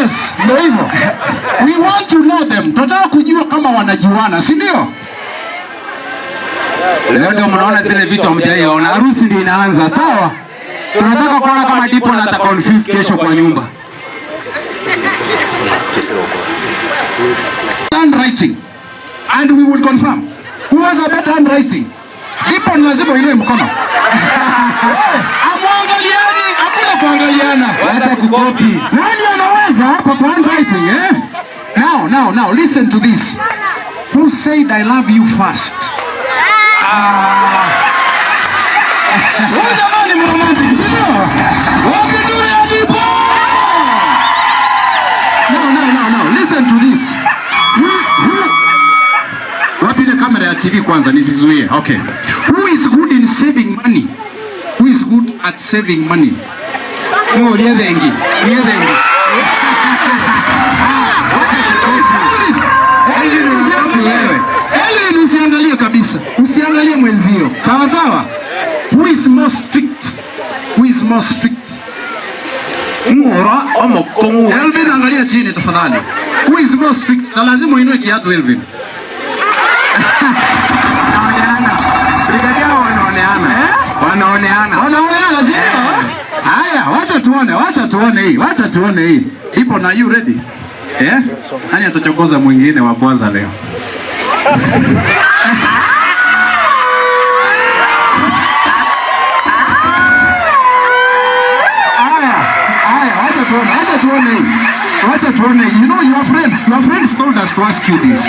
Yes, ndio hivyo. We want to know them. Tunataka kujua kama wanajuana, si ndio? Leo ndio mnaona zile vitu hamjaiona. Harusi ndio inaanza, sawa? Tunataka kuona kama Dipo na ata confuse kesho kwa nyumba. Handwriting. And we will confirm. Who has a better handwriting? Dipo lazima ile mkono. Amwangaliani, hakuna kuangaliana. Hata kukopi. Nani anaweza hapa kwa handwriting, eh? Now, listen to this. Who said I love you first? Wewe jamani mromantic, sio? Wapi ndio ya Dipo? No, listen to this. Wapi ile kamera ya TV kwanza nisizuie. Okay. Who is good in saving money? Who is good at saving money? Ngolia wengi. Usiangalie kabisa. Usiangalie mwenzio. Sawa. Who is more strict? Ngora omokongo. Elvin, angalia chini tafadhali. Who is more strict? Na lazima uinue kiatu Elvin. Wanaoneana lazima. Haya, wacha tuone hii. Ipo na you ready? Nani atachokoza mwingine wa kwanza leo? Wacha tuone. You know your friends told us to ask you this.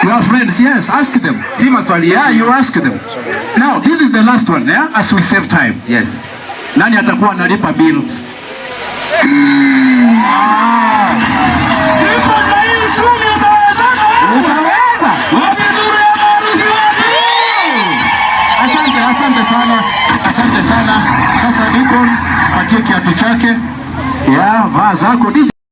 Your friends, yes, ask them. Si maswali. Yeah, you ask them. Now, this is the last one, yeah? As we save time. Yes. Nani atakuwa analipa bills? Asante sana. Sasa Dipo patie kiatu chake. Yeah, vaa zako.